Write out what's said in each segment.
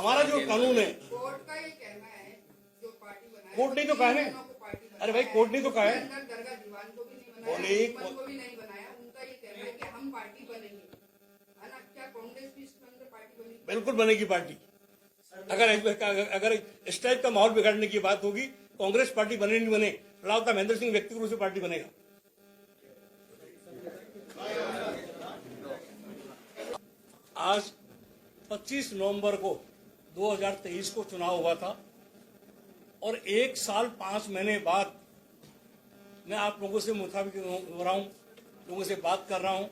हमारा जो कानून है, कोर्ट का ये कहना है जो पार्टी बनाई, कोर्ट नहीं तो कहा है। अरे भाई कोर्ट नहीं तो कहा है। दरगाह दीवान को भी नहीं बनाया, बोले दुश्मन को भी नहीं बनाया। उनका ये कहना है कि हम पार्टी बनेंगे, है ना? क्या कांग्रेस भी इसके अंदर पार्टी बनेगी? बिल्कुल बनेगी पार्टी। अगर इस टाइप का माहौल बिगाड़ने की बात होगी, कांग्रेस पार्टी बने नहीं बने, राव का महेंद्र सिंह व्यक्तिगत रूप से पार्टी बनेगा। आज 25 नवंबर को 2023 को चुनाव हुआ था और 1 साल 5 महीने बाद मैं आप लोगों से मुखातिब हो रहा हूं, लोगों से बात कर रहा हूं।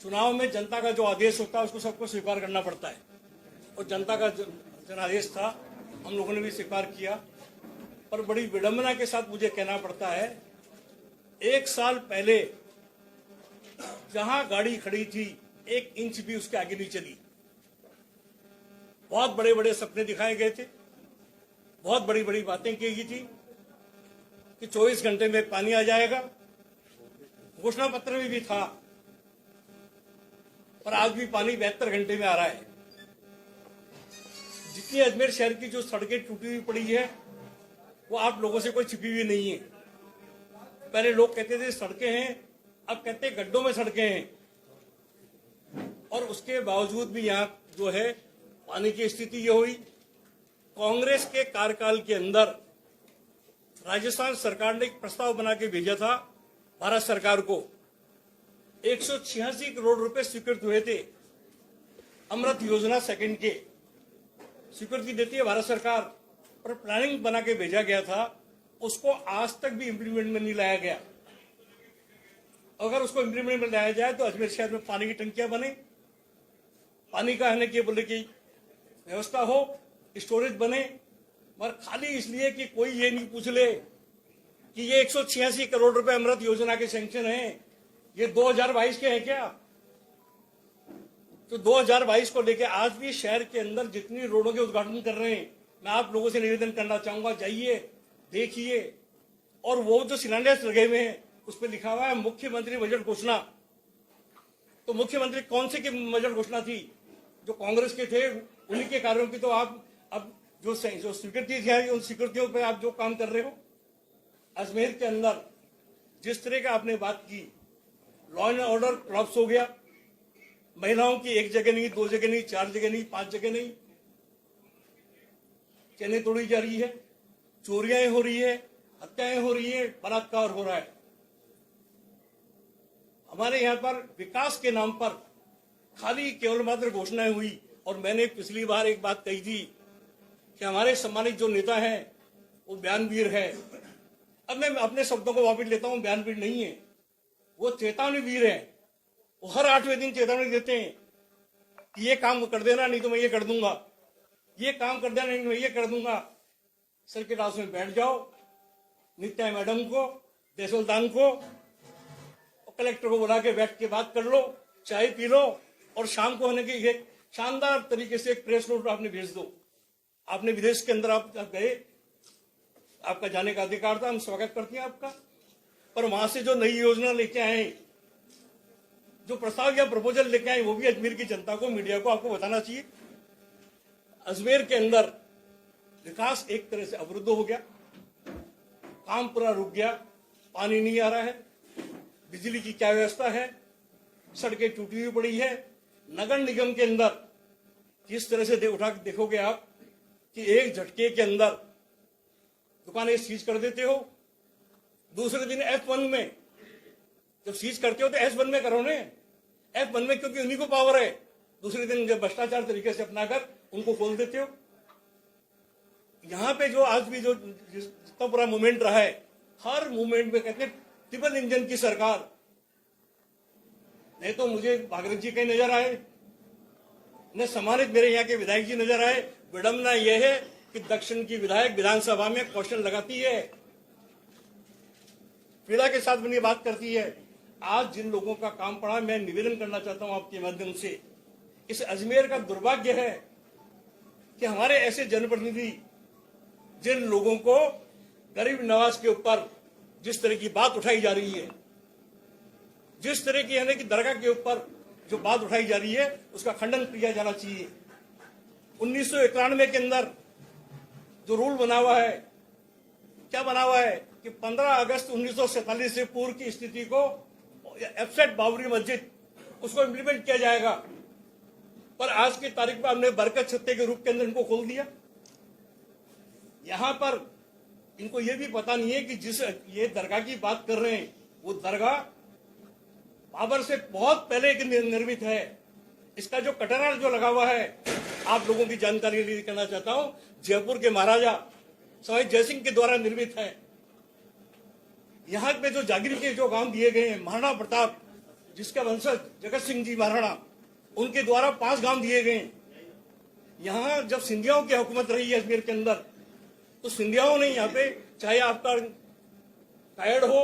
चुनाव में जनता का जो आदेश होता है उसको सबको स्वीकार करना पड़ता है और जनता का जनादेश था, हम लोगों ने भी स्वीकार किया। पर बड़ी विडंबना के साथ मुझे कहना पड़ता है, 1 साल पहले जहां गाड़ी खड़ी थी 1 इंच भी उसके आगे नहीं चली। बहुत बड़े बड़े सपने दिखाए गए थे, बहुत बड़ी बड़ी बातें की गई थी कि 24 घंटे में पानी आ जाएगा, घोषणा पत्र में भी था, पर आज भी पानी 72 घंटे में आ रहा है। जितनी अजमेर शहर की जो सड़कें टूटी हुई पड़ी है वो आप लोगों से कोई छिपी हुई नहीं है। पहले लोग कहते थे सड़कें हैं, अब कहते गड्ढों में सड़कें हैं। और उसके बावजूद भी यहाँ जो है पानी की स्थिति ये हुई। कांग्रेस के कार्यकाल के अंदर राजस्थान सरकार ने एक प्रस्ताव बना के भेजा था भारत सरकार को, 186 करोड़ रुपए स्वीकृत हुए थे। अमृत योजना सेकंड के स्वीकृति देती है भारत सरकार, पर प्लानिंग बना के भेजा गया था, उसको आज तक भी इम्प्लीमेंट में नहीं लाया गया। अगर उसको इम्प्लीमेंट में लाया जाए तो अजमेर शहर में पानी की टंकियां बने, पानी का है कि बोले कि व्यवस्था हो, स्टोरेज बने, मगर खाली इसलिए कि कोई ये नहीं पूछ ले कि ये 186 करोड़ रुपए अमृत योजना के सैंक्शन हैं, ये 2022 के हैं क्या? तो 2022 को लेके आज भी शहर के अंदर जितनी रोडों के उद्घाटन कर रहे हैं, मैं आप लोगों से निवेदन करना चाहूंगा, जाइए देखिए। और वो जो शिलान्यास लगे हुए हैं उस पर लिखा हुआ है मुख्यमंत्री बजट घोषणा। तो मुख्यमंत्री कौन से की बजट घोषणा थी? जो कांग्रेस के थे उन्हीं के कार्यों की। तो आप अब जो स्वीकृति है उन स्वीकृतियों पर आप जो काम कर रहे हो। अजमेर के अंदर जिस तरह का आपने बात की, लॉ एंड ऑर्डर कोलैप्स हो गया। महिलाओं की 1 जगह नहीं, 2 जगह नहीं, 4 जगह नहीं, 5 जगह नहीं, चैनें तोड़ी जा रही है, चोरियां हो रही है, हत्याएं हो रही है, बलात्कार हो रहा है। हमारे यहाँ पर विकास के नाम पर खाली केवल मात्र घोषणाएं हुई। और मैंने पिछली बार एक बात कही थी कि हमारे सम्मानित जो नेता हैं वो बयानवीर है। अब मैं अपने शब्दों को वापस लेता हूं, बयानवीर नहीं है, वो चेतावनी वीर है। वो हर 8वें दिन चेतावनी देते हैं कि ये काम कर देना नहीं तो मैं ये कर दूंगा, ये काम कर देना नहीं तो मैं ये कर दूंगा। सर्किट हाउस में बैठ जाओ, नित्या मैडम को, देसुल्तान को, कलेक्टर को बुला के बैठ के बात कर लो, चाय पी लो और शाम को होने की एक शानदार तरीके से एक प्रेस नोट आपने भेज दो। आपने विदेश के अंदर आप गए, आपका जाने का अधिकार था, हम स्वागत करते हैं आपका। पर वहां से जो नई योजना लेके आए, जो प्रस्ताव या प्रपोजल लेके आए, वो भी अजमेर की जनता को, मीडिया को आपको बताना चाहिए। अजमेर के अंदर विकास एक तरह से अवरुद्ध हो गया, काम पूरा रुक गया, पानी नहीं आ रहा है, बिजली की क्या व्यवस्था है, सड़कें टूटी हुई पड़ी है। नगर निगम के अंदर किस तरह से उठा के देखोगे आप कि एक झटके के अंदर दुकानें सीज कर देते हो, दूसरे दिन F1 में जब सीज करते हो तो S1 में करो ने, F1 में क्योंकि उन्हीं को पावर है। दूसरे दिन जब भ्रष्टाचार तरीके से अपनाकर उनको खोल देते हो। यहां पे जो आज भी जो जितना पूरा मूवमेंट रहा है, हर मूवमेंट में कहते हैं ट्रिपल इंजन की सरकार। नहीं तो मुझे भागीरथ जी कहीं नजर आए, न सम्मानित मेरे यहाँ के विधायक जी नजर आए। विडंबना यह है कि दक्षिण की विधायक विधानसभा में क्वेश्चन लगाती है, पीड़ा के साथ बनी बात करती है। आज जिन लोगों का काम पड़ा, मैं निवेदन करना चाहता हूं आपके माध्यम से, इस अजमेर का दुर्भाग्य है कि हमारे ऐसे जनप्रतिनिधि जिन लोगों को गरीब नवाज के ऊपर जिस तरह की बात उठाई जा रही है, जिस तरह की यानी कि दरगाह के ऊपर जो बात उठाई जा रही है, उसका खंडन किया जाना चाहिए। 1991 के अंदर जो रूल बना हुआ है, क्या बना हुआ है कि 15 अगस्त 1947 से पूर्व की स्थिति को एफसेट बाबरी मस्जिद उसको इम्प्लीमेंट किया जाएगा। पर आज की तारीख में हमने बरकत छत्ते के रूप के अंदर इनको खोल दिया। यहां पर इनको यह भी पता नहीं है कि जिस ये दरगाह की बात कर रहे हैं वो दरगाह बाबर से बहुत पहले की निर्मित है। इसका जो कटरा जो लगा हुआ है, आप लोगों की जानकारी के लिए कहना चाहता हूं, जयपुर के महाराजा सवाई जयसिंह के द्वारा निर्मित है। यहां पे जो जागीर के जो गांव दिए गए हैं, महाराणा प्रताप जिसका वंशज जगत सिंह जी महाराणा, उनके द्वारा 5 गांव दिए गए। यहां जब सिंधियाओं की हुकूमत रही है अजमेर के अंदर, तो सिंधियाओं ने यहाँ पे चाहे आपका कायड़ हो,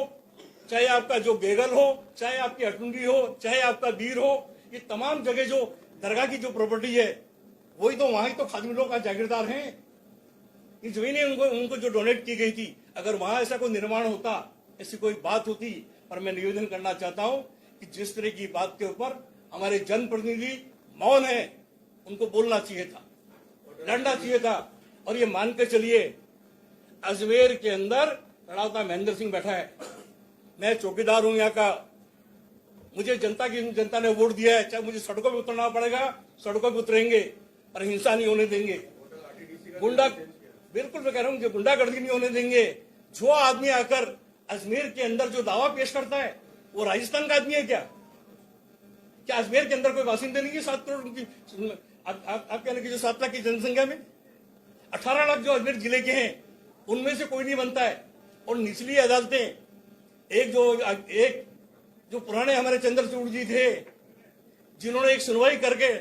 चाहे आपका जो बेगल हो, चाहे आपकी अटुंडी हो, चाहे आपका बीर हो, ये तमाम जगह जो दरगाह की जो प्रॉपर्टी है वही तो वहां ही तो खादिम लोग का जागीरदार हैं। ये जमीनें उनको जो डोनेट की गई थी, अगर वहां ऐसा कोई निर्माण होता, ऐसी कोई बात होती, पर मैं निवेदन करना चाहता हूं कि जिस तरह की बात के ऊपर हमारे जनप्रतिनिधि मौन है, उनको बोलना चाहिए था, लड़ना चाहिए था। और ये मान के चलिए, अजमेर के अंदर लड़ावता महेंद्र सिंह बैठा है, मैं चौकीदार हूं यहाँ का, मुझे जनता ने वोट दिया है, चाहे मुझे सड़कों पे उतरना पड़ेगा, सड़कों पे उतरेंगे, पर हिंसा नहीं होने देंगे। गुंडा, बिल्कुल मैं कह रहा हूं कि गुंडागर्दी नहीं होने देंगे। जो आदमी आकर अजमेर के अंदर जो दावा पेश करता है वो राजस्थान का आदमी है क्या? क्या अजमेर के अंदर कोई बासिंदे नहीं है? 7 करोड़ की आप कहने की जो 7 लाख की जनसंख्या में 18 लाख जो अजमेर जिले के हैं, उनमें से कोई नहीं बनता है। और निचली अदालतें, एक जो पुराने हमारे चंद्रचूड़ जी थे, जिन्होंने एक सुनवाई करके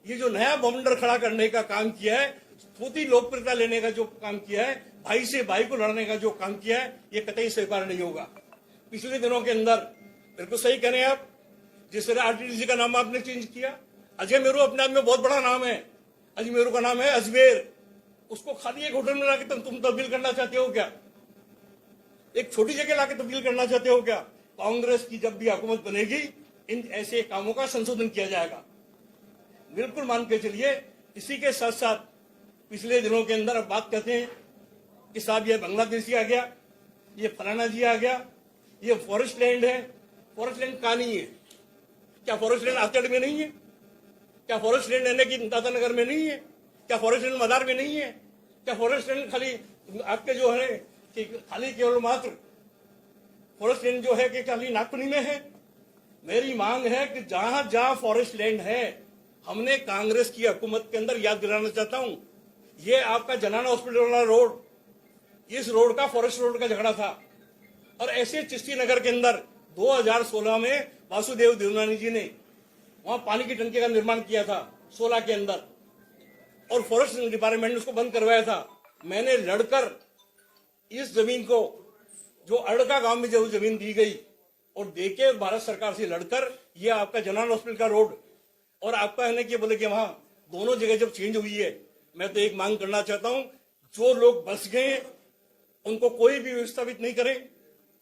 ये जो नया बवंडर खड़ा करने का काम किया है, थोड़ी लोकप्रियता लेने का जो काम किया है, भाई से भाई को लड़ने का जो काम किया है, ये कतई स्वीकार नहीं होगा। पिछले दिनों के अंदर बिल्कुल सही कह रहे हैं आप, जिस तरह आरटीडीसी का नाम आपने चेंज किया, अजमेरू अपने आप में बहुत बड़ा नाम है, अजमेरू का नाम है अजमेर, उसको खाली एक होटल में लाके तुम तब्दील करना चाहते हो क्या? एक छोटी जगह लाके तब्दील करना चाहते हो क्या? कांग्रेस की जब भी हुकूमत बनेगी, इन ऐसे कामों का संशोधन किया जाएगा, बिल्कुल मान के चलिए। इसी के साथ साथ पिछले दिनों के अंदर अब बात करते हैं कि साहब ये बांग्लादेशी आ गया, ये फलाना जी आ गया, ये फॉरेस्ट लैंड है। फॉरेस्ट लैंड कहाँ नहीं है? क्या फॉरेस्ट लैंड आचड़ में नहीं है? क्या फॉरेस्ट लैंड यानी कि दादा नगर में नहीं है? क्या फॉरेस्ट लैंड मदार में नहीं है? क्या फॉरेस्ट लैंड खाली आपके जो है कि खाली केवल मात्र फॉरेस्ट लैंड जो है कि खाली नागपुरी में है? मेरी मांग है कि जहां जहां फॉरेस्ट लैंड है, हमने कांग्रेस की हुकूमत के अंदर याद दिलाना चाहता हूं, ये आपका जनाना हॉस्पिटल वाला रोड, इस रोड का फॉरेस्ट रोड का झगड़ा था। और ऐसे चिश्ती नगर के अंदर 2016 में वासुदेव देवनानी जी ने वहां पानी की टंकी का निर्माण किया था 16 के अंदर, और फॉरेस्ट डिपार्टमेंट ने उसको बंद करवाया था। मैंने लड़कर इस जमीन को, जो अड़का गांव में जो जमीन दी गई, और देके भारत सरकार से लड़कर ये आपका जनान हॉस्पिटल का रोड और आपका है ना कि बोले कि वहां दोनों जगह जब चेंज हुई है, मैं तो एक मांग करना चाहता हूं, जो लोग बस गए उनको कोई भी विस्थापित नहीं करें,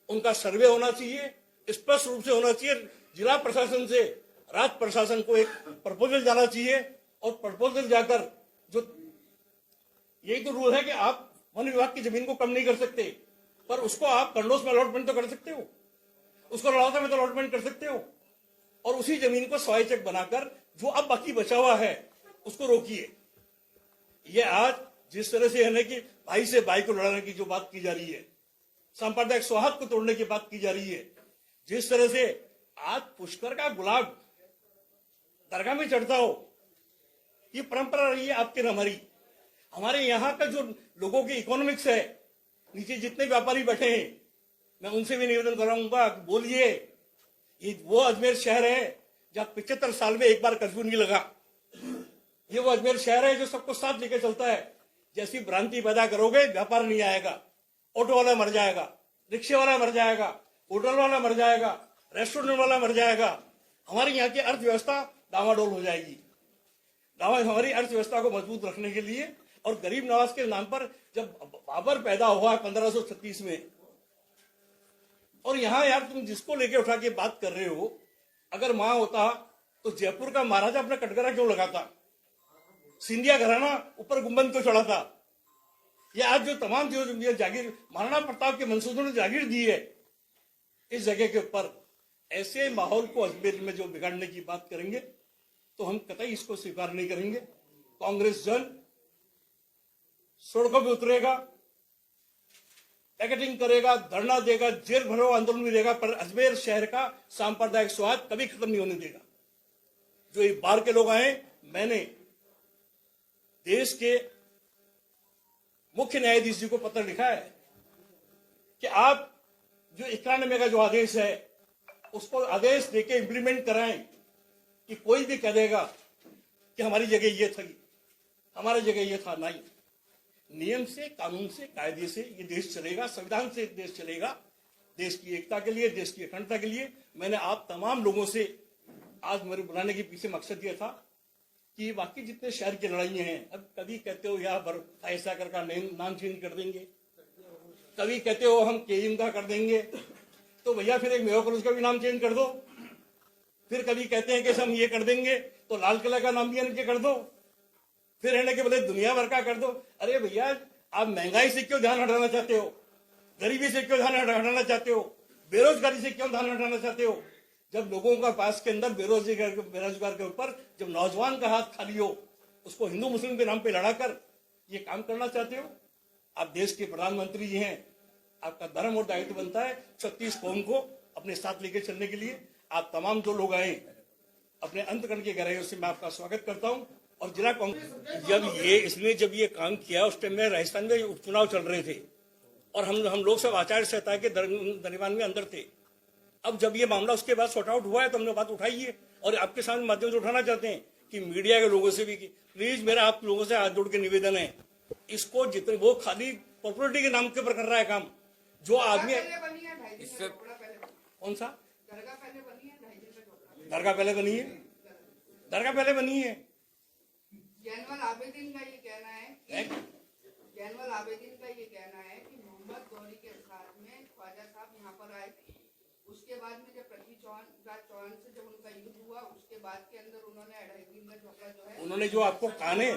उनका सर्वे होना चाहिए, स्पष्ट रूप से होना चाहिए। जिला प्रशासन से राज्य प्रशासन को एक प्रपोजल जाना चाहिए, और प्रपोजल जाकर जो यही तो रूल है कि आप वन विभाग की जमीन को कम नहीं कर सकते, पर उसको आप कंडोज में अलॉटमेंट तो कर सकते हो, उसको लड़ौता में तो अलॉटमेंट कर सकते हो, और उसी जमीन को सवाई चेक बनाकर जो अब बाकी बचा हुआ है उसको रोकिए। ये आज जिस तरह से है ना कि भाई से भाई को लड़ाने की जो बात की जा रही है, सांप्रदायिक सौहार्द को तोड़ने की बात की जा रही है, जिस तरह से आज पुष्कर का गुलाब दरगाह में चढ़ता हो, ये परंपरा रही है आपके न हमारी। हमारे यहाँ का जो लोगों की इकोनॉमिक्स है, नीचे जितने व्यापारी बैठे हैं, मैं उनसे भी निवेदन कराऊंगा, बोलिए ये वो अजमेर शहर है जहां 75 साल में एक बार कर्फ्यू नहीं लगा। ये वो अजमेर शहर है जो सबको साथ लेकर चलता है। जैसी भ्रांति पैदा करोगे, व्यापार नहीं आएगा, ऑटो वाला मर जाएगा, रिक्शे वाला मर जाएगा, होटल वाला मर जाएगा, रेस्टोरेंट वाला मर जाएगा, हमारी यहाँ की अर्थव्यवस्था डामाडोल हो जाएगी। हमारी अर्थव्यवस्था को मजबूत रखने के लिए, और गरीब नवाज के नाम पर जब बाबर पैदा हुआ 1536 में, और यहाँ यार तुम जिसको लेके उठा के बात कर रहे हो, अगर वहां होता तो जयपुर का महाराजा अपना कटघरा क्यों लगाता? सिंधिया घराना ऊपर गुम्बद क्यों चढ़ा था? ये आज जो तमाम जो ये जागीर महाराणा प्रताप के मंसूबों ने जागीर दी है इस जगह के ऊपर, ऐसे माहौल को अजमेर में जो बिगाड़ने की बात करेंगे तो हम कतई इसको स्वीकार नहीं करेंगे। कांग्रेस जन सड़कों पे उतरेगा, पैकेटिंग करेगा, धरना देगा, जेल भरो आंदोलन भी देगा, पर अजमेर शहर का सांप्रदायिक स्वाद कभी खत्म नहीं होने देगा। जो ये बाहर के लोग आए, मैंने देश के मुख्य न्यायाधीश जी को पत्र लिखा है कि आप जो 91 का जो आदेश है उसको आदेश देके इंप्लीमेंट कराएं कि कोई भी कह देगा कि हमारी जगह ये थी, हमारी जगह ये था। नहीं, नियम से, कानून से, कायदे से ये देश चलेगा, संविधान से देश चलेगा, देश की एकता के लिए, देश की अखंडता के लिए। मैंने आप तमाम लोगों से आज मेरे बुलाने के पीछे मकसद ये था कि बाकी जितने शहर की लड़ाइयां हैं, अब कभी कहते हो यहाँ ऐसा कर नाम चेंज कर देंगे, कभी कहते हो हम केएम का कर देंगे, तो भैया फिर एक मेयो कॉलेज का भी नाम चेंज कर दो। फिर कभी कहते हैं कि हम ये कर देंगे तो लाल किला का नाम भी इनके कर दो। फिर है ना कि बोले दुनिया भर का कर दो। अरे भैया, आप महंगाई से क्यों ध्यान हटाना चाहते हो? गरीबी से क्यों ध्यान हटाना चाहते हो? बेरोजगारी से क्यों ध्यान हटाना चाहते हो? जब लोगों का पास के अंदर बेरोजगार के ऊपर जब नौजवान का हाथ खाली हो, उसको हिंदू मुस्लिम के नाम पे लड़ाकर ये काम करना चाहते हो? आप देश के प्रधानमंत्री जी हैं, आपका धर्म और दायित्व बनता है 36 कौम को अपने साथ लेकर चलने के लिए। आप तमाम जो लोग आए अपने अंतकरण की गहराइयों से मैं आपका स्वागत करता हूं। और जिला कांग्रेस जब ये काम किया उस टाइम में राजस्थान में उपचुनाव चल रहे थे और हम लोग सब आचार संहिता के दरमियान में अंदर थे। अब जब ये मामला उसके बाद सॉर्ट आउट हुआ है तो हमने बात उठाई है और आपके सामने माध्यम से उठाना चाहते हैं कि मीडिया के लोगों से भी प्लीज मेरा आप लोगों से हाथ जोड़ के निवेदन है, इसको जितने वो खाली पॉपुलरिटी के नाम के ऊपर कर रहा है काम। जो आदमी इससे कौन सा दरगाह पहले बनी है, 2.5 दिन में झोपड़ा। दरगाह पहले बनी है, दरगाह पहले बनी है। जैनुअल आबेदीन का ये कहना है कि मोहम्मद गौरी के साथ में ख्वाजा साहब यहाँ पर आए थे। उसके बाद में जब पृथ्वी चौहान से जब उनका युद्ध हुआ उसके बाद के अंदर उन्होंने 2.5 दिन का झोपड़ा जो है, उन्होंने जो आपको कहा ने,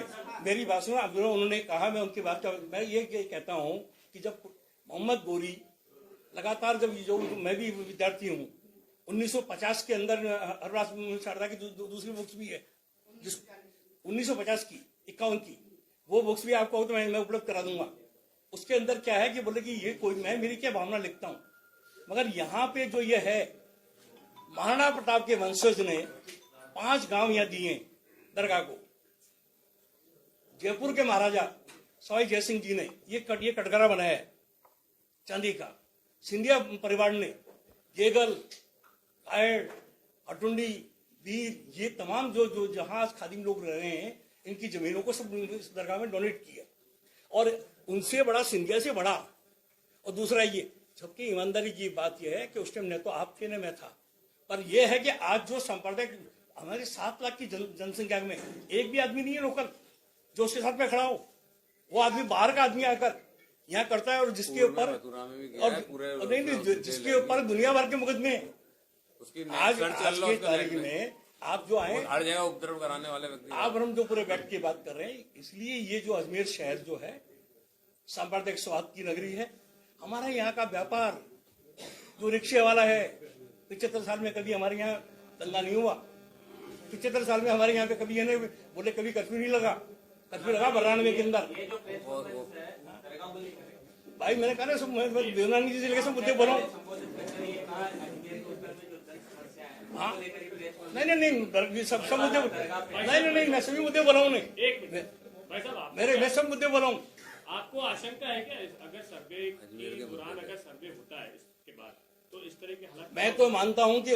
मेरी बात सुनो, अब उन्होंने कहा, मैं उनकी बात मैं ये कहता हूँ कि जब मोहम्मद गौरी लगातार जो मैं भी विद्यार्थी हूँ 1950 के अंदर हरराज शारदा की दूसरी बुक्स भी है जिस 1950 की 51 की वो बुक्स भी आपको तो मैं उपलब्ध करा दूंगा। उसके अंदर क्या है कि बोले कि ये कोई मैं मेरी क्या भावना लिखता हूँ, मगर यहाँ पे जो ये है महाराणा प्रताप के वंशज ने 5 गांव यहाँ दिए दरगाह को। जयपुर के महाराजा सवाई जयसिंह जी ने ये कटघरा बनाया है चांदी का। सिंधिया परिवार ने गेगल, कायड़, अटुंडी, वीर, ये तमाम जो जहां खादिम लोग रह रहे हैं इनकी जमीनों को सब इस दरगाह में डोनेट किया और उनसे बड़ा सिंधिया से बड़ा। और दूसरा ये सबकी ईमानदारी की बात यह है कि उस टाइम न तो आप थे न मैं था, पर यह है कि आज जो सांप्रदायिक हमारे 7 लाख की जनसंख्या में एक भी आदमी नहीं है लोकल जो उसके साथ में खड़ा हो। वो आदमी बाहर का आदमी आकर यहाँ करता है और जिसके ऊपर जिसके ऊपर दुनिया भर के मुकदमे आज की तारीख में आप जो आए हर जगह उपद्रव कराने वाले व्यक्ति, आप हम जो पूरे बैठ के बात कर रहे हैं। इसलिए ये जो अजमेर शहर जो है सांप्रदायिक स्वाद की नगरी है। हमारा यहाँ का व्यापार जो रिक्शे वाला है 75 साल में कभी हमारे यहाँ दंगा नहीं हुआ। 75 साल में हमारे यहाँ पे कभी ये बोले कभी कर्फ्यू नहीं लगा। कर्फ्यू लगा 92 के अंदर। भाई मैंने कहा ना सब देवनानी जी से लेकर सब मुद्दे बोलो। हाँ नहीं सब मुद्दे नहीं मैं सभी मुद्दे बोला हूँ। मैं सब मुद्दे बोला हूँ। आपको आशंका है क्या अगर सर्वे के दौरान अगर सर्वे होता है इसके बाद तो इस तरह के हालात? मैं तो मानता हूं कि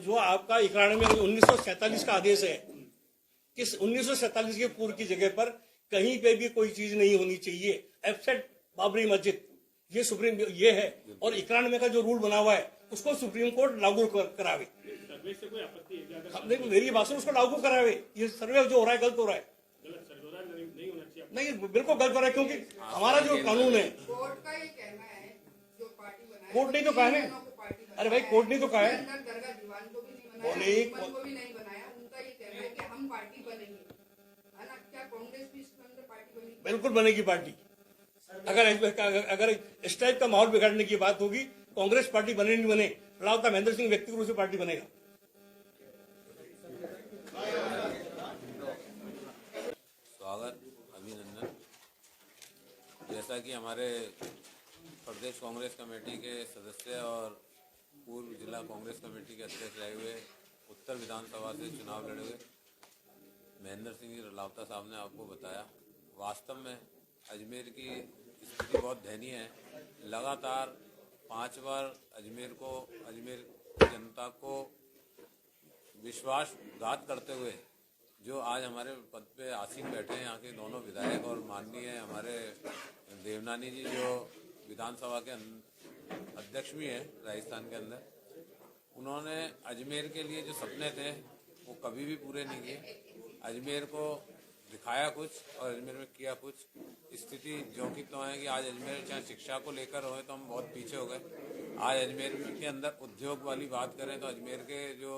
जो आपका 1947 का आदेश है कि 1947 के पूर्व की जगह पर कहीं पे भी कोई चीज नहीं होनी चाहिए एक्सेप्ट बाबरी मस्जिद, ये सुप्रीम ये है। और 91 का जो रूल बना हुआ है उसको सुप्रीम कोर्ट लागू करावे। सर्वे से कोई आपत्ति है? देखो मेरी बात सुनो, उसको लागू करावे। ये सर्वे जो हो रहा है गलत हो रहा है। नहीं होना चाहिए? नहीं बिल्कुल गलत हो रहा है क्योंकि हमारा जो कानून है कोर्ट का ये कहना है जो पार्टी बनाई, कोर्ट नहीं तो कहा है। अरे भाई कोर्ट नहीं तो कहा है। दरगाह दीवान को भी नहीं बनाया, को भी नहीं बनाया। उनका ये कहना है कि हम पार्टी बनेंगे, है ना? क्या कांग्रेस बिल्कुल बनेगी पार्टी। अगर इस टाइप का माहौल बिगाड़ने की बात होगी, कांग्रेस पार्टी बने नहीं बने, रावता महेंद्र सिंह व्यक्तिगत रूप से पार्टी बनेगा। स्वागत, अभिनंदन। जैसा कि हमारे प्रदेश कांग्रेस कमेटी के सदस्य और पूर्व जिला कांग्रेस कमेटी के अध्यक्ष रहे हुए उत्तर विधानसभा से चुनाव लड़े हुए महेंद्र सिंह रलावता साहब ने आपको बताया, वास्तव में अजमेर की स्थिति बहुत दयनीय है। लगातार 5 बार अजमेर की जनता को विश्वासघात करते हुए जो आज हमारे पद पे आसीन बैठे हैं यहाँ के दोनों विधायक और माननीय हमारे देवनानी जी जो विधानसभा के अध्यक्ष भी हैं राजस्थान के अंदर, उन्होंने अजमेर के लिए जो सपने थे वो कभी भी पूरे नहीं किए। अजमेर को दिखाया कुछ और अजमेर में किया कुछ। स्थिति जो कि तो है कि आज अजमेर चाहे शिक्षा को लेकर हो तो हम बहुत पीछे हो गए। आज अजमेर के अंदर उद्योग वाली बात करें तो अजमेर के जो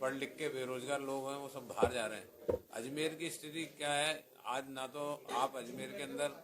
पढ़ लिख के बेरोजगार लोग हैं वो सब बाहर जा रहे हैं। अजमेर की स्थिति क्या है, आज ना तो आप अजमेर के अंदर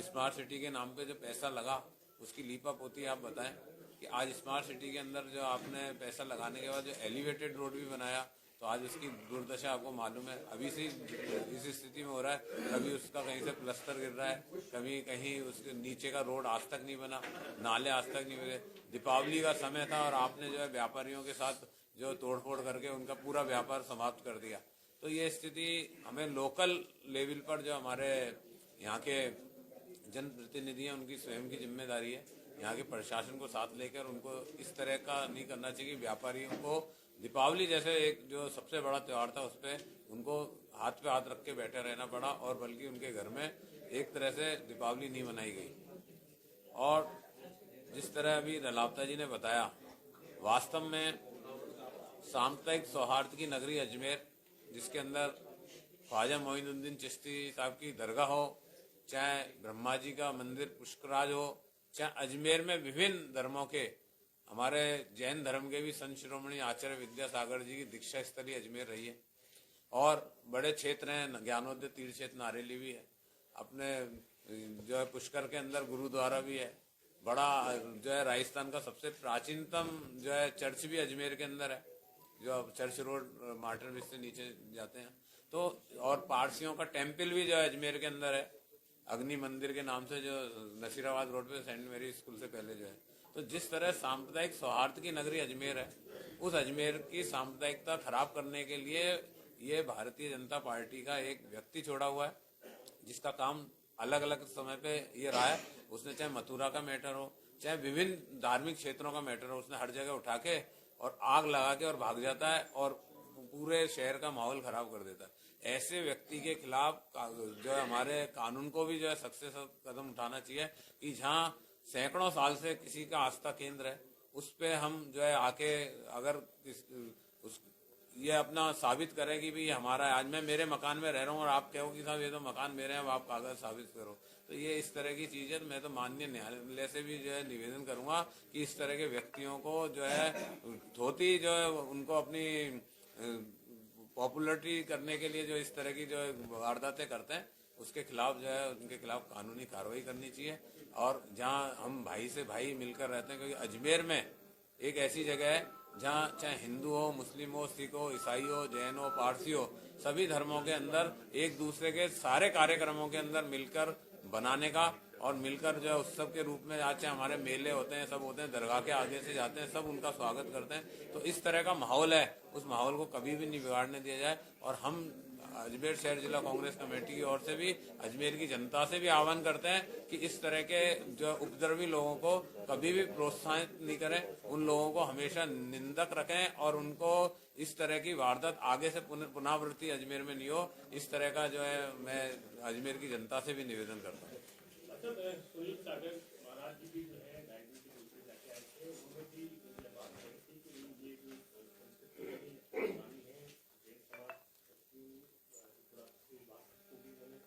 स्मार्ट सिटी के नाम पे जो पैसा लगा उसकी लीपा पोती आप बताएं कि आज स्मार्ट सिटी के अंदर जो आपने पैसा लगाने के बाद जो एलिवेटेड रोड भी बनाया तो आज उसकी दुर्दशा आपको मालूम है। अभी से इस स्थिति में हो रहा है, कभी उसका कहीं से प्लास्टर गिर रहा है, कभी कहीं उसके नीचे का रोड आज तक नहीं बना, नाले आज तक नहीं बने। दीपावली का समय था और आपने जो है व्यापारियों के साथ जो तोड़फोड़ करके उनका पूरा व्यापार समाप्त कर दिया। तो ये स्थिति हमें लोकल लेवल पर जो हमारे यहाँ के जनप्रतिनिधि हैं उनकी स्वयं की जिम्मेदारी है। यहाँ के प्रशासन को साथ लेकर उनको इस तरह का नहीं करना चाहिए कि व्यापारियों को दीपावली जैसे एक जो सबसे बड़ा त्यौहार था उस पर उनको हाथ पे हाथ रख के बैठे रहना पड़ा और बल्कि उनके घर में एक तरह से दीपावली नहीं मनाई गई। और जिस तरह अभी रलावता जी ने बताया, वास्तव में साम्प्रदायिक सौहार्द की नगरी अजमेर, जिसके अंदर ख्वाजा मोइनुद्दीन चिश्ती साहब की दरगाह हो, चाहे ब्रह्मा जी का मंदिर पुष्कराज हो, चाहे अजमेर में विभिन्न धर्मों के हमारे जैन धर्म के भी संत शिरोमणि आचार्य विद्यासागर जी की दीक्षा स्थली अजमेर रही है। और बड़े क्षेत्र हैं, ज्ञानोदय तीर्थ क्षेत्र नारेली भी है, अपने जो है पुष्कर के अंदर गुरुद्वारा भी है, बड़ा जो है राजस्थान का सबसे प्राचीनतम जो है चर्च भी अजमेर के अंदर है, जो चर्च रोड मार्टर ब्रिज से नीचे जाते हैं। तो और पारसियों का टेम्पल भी जो है अजमेर के अंदर है, अग्नि मंदिर के नाम से, जो नसीराबाद रोड पे सेंट मेरी स्कूल से पहले जो है। तो जिस तरह सांप्रदायिक सौहार्द की नगरी अजमेर है, उस अजमेर की सांप्रदायिकता खराब करने के लिए ये भारतीय जनता पार्टी का एक व्यक्ति छोड़ा हुआ है, जिसका काम अलग अलग समय पे ये रहा है। उसने चाहे मथुरा का मैटर हो, चाहे विभिन्न धार्मिक क्षेत्रों का मैटर हो, उसने हर जगह उठा के और आग लगा के और भाग जाता है और पूरे शहर का माहौल खराब कर देता है। ऐसे व्यक्ति के खिलाफ जो है हमारे कानून को भी जो है सख्त से सख्त कदम उठाना चाहिए कि जहाँ सैकड़ों साल से किसी का आस्था केंद्र है उस पे हम जो है आके अगर ये अपना साबित करें कि भाई हमारा है। आज मैं मेरे मकान में रह रहा हूँ और आप कहो कि साहब ये तो मकान मेरे हैं, अब आप कागज साबित करो, तो ये इस तरह की चीज है। तो मैं तो माननीय न्यायालय से भी जो है निवेदन करूंगा कि इस तरह के व्यक्तियों को जो है धोती जो है उनको अपनी पॉपुलरिटी करने के लिए जो इस तरह की जो वारदातें करते हैं उसके खिलाफ जो है उनके खिलाफ कानूनी कार्रवाई करनी चाहिए। और जहां हम भाई से भाई मिलकर रहते हैं, क्योंकि अजमेर में एक ऐसी जगह है जहां चाहे हिंदू हो, मुस्लिम हो, सिख हो, ईसाई हो, जैन हो, पारसी हो, सभी धर्मों के अंदर एक दूसरे के सारे कार्यक्रमों के अंदर मिलकर बनाने का और मिलकर जो है उत्सव के रूप में आज चाहे हमारे मेले होते हैं, सब होते हैं, दरगाह के आगे से जाते हैं, सब उनका स्वागत करते हैं। तो इस तरह का माहौल है, उस माहौल को कभी भी नहीं बिगाड़ने दिया जाए। और हम अजमेर शहर जिला कांग्रेस कमेटी की ओर से भी अजमेर की जनता से भी आह्वान करते हैं कि इस तरह के जो उपद्रवी लोगों को कभी भी प्रोत्साहित नहीं करें, उन लोगों को हमेशा निंदक रखें और उनको इस तरह की वारदात आगे से पुनरावृत्ति अजमेर में नहीं हो, इस तरह का जो है मैं अजमेर की जनता से भी निवेदन करता हूँ। सुनील सागर महाराज जी भी जो है राजनीतिक रूप से जाके आए थे, उन्होंने भी ये बात कही थी कि ये जो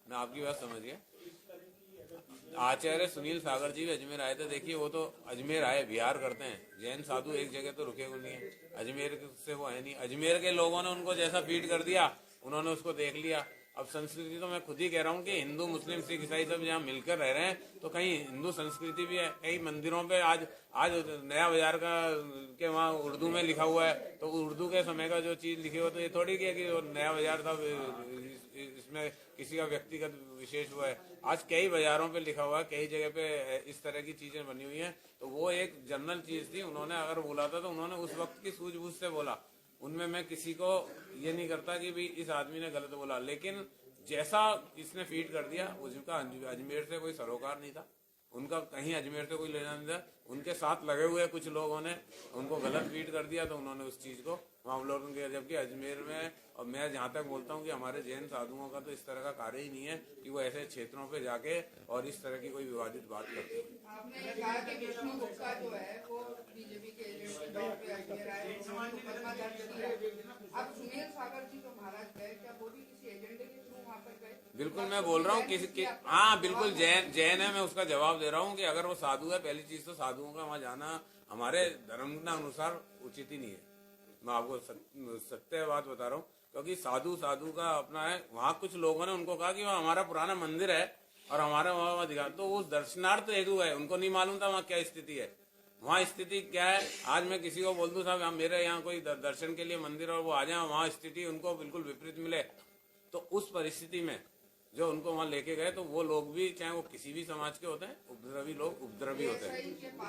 मैं आपकी बात समझ गया। आचार्य सुनील सागर जी भी अजमेर आए थे। देखिए वो तो अजमेर आए, बिहार करते हैं, जैन साधु एक जगह तो रुके हुए नहीं है, अजमेर से वो है नहीं। अजमेर के लोगों ने उनको जैसा फीड कर दिया उन्होंने उसको देख लिया अब संस्कृति तो मैं खुद ही कह रहा हूँ कि हिंदू मुस्लिम सिख ईसाई सब यहाँ मिलकर रह रहे हैं, तो कहीं हिंदू संस्कृति भी है। कई मंदिरों पे आज नया बाजार का के वहाँ उर्दू में लिखा हुआ है, तो उर्दू के समय का जो चीज लिखी हुआ, तो ये थोड़ी कि नया बाजार था इसमें किसी का व्यक्तिगत विशेष हुआ है। आज कई बाजारों पे लिखा हुआ है, कई जगह पे इस तरह की चीजें बनी हुई हैं, तो वो एक जनरल चीज थी। उन्होंने अगर बोला था तो उन्होंने उस वक्त की सूझबूझ से बोला। उनमें मैं किसी को ये नहीं करता कि भाई इस आदमी ने गलत बोला, लेकिन जैसा इसने फीड कर दिया, उसका अजमेर से कोई सरोकार नहीं था, उनका कहीं अजमेर से कोई लेना नहीं था। उनके साथ लगे हुए कुछ लोगों ने उनको गलत फीड कर दिया, तो उन्होंने उस चीज को अवलोकन किया। जबकि अजमेर में, और मैं जहाँ तक बोलता हूँ कि हमारे जैन साधुओं का तो इस तरह का कार्य ही नहीं है कि वो ऐसे क्षेत्रों पे जाके और इस तरह की कोई विवादित बात करते हैं। आपने ये कहा कि विष्णु गुप्ता जो है वो बीजेपी के एजेंट के तौर पे अजमेर आए, मुकदमा दर्ज किया। अब सुनील सागर जी जो महाराज गए, क्या वो भी किसी एजेंडे के थ्रू वहाँ पर गए? बिल्कुल, मैं बोल रहा हूँ किसी हाँ बिल्कुल जैन है, मैं उसका जवाब दे रहा हूँ कि अगर वो साधु है, पहली चीज तो साधुओं का वहाँ जाना हमारे धर्म के अनुसार उचित ही नहीं है। मैं आपको सत्य बात बता रहा हूँ, क्योंकि साधु का अपना है। वहाँ कुछ लोगों ने उनको कहा कि वहाँ हमारा पुराना मंदिर है और हमारे वहाँ दिखा, तो वो दर्शनार्थ हेतु है, उनको नहीं मालूम था वहाँ क्या स्थिति है। वहाँ स्थिति क्या है, आज मैं किसी को बोल दूं साहब मेरे यहाँ कोई दर्शन के लिए मंदिर, और वो आ जाए, वहाँ स्थिति उनको बिल्कुल विपरीत मिले, तो उस परिस्थिति में जो उनको वहाँ लेके गए, तो वो लोग भी, चाहे वो किसी भी समाज के होते हैं, उपद्रवी लोग उपद्रवी होते हैं।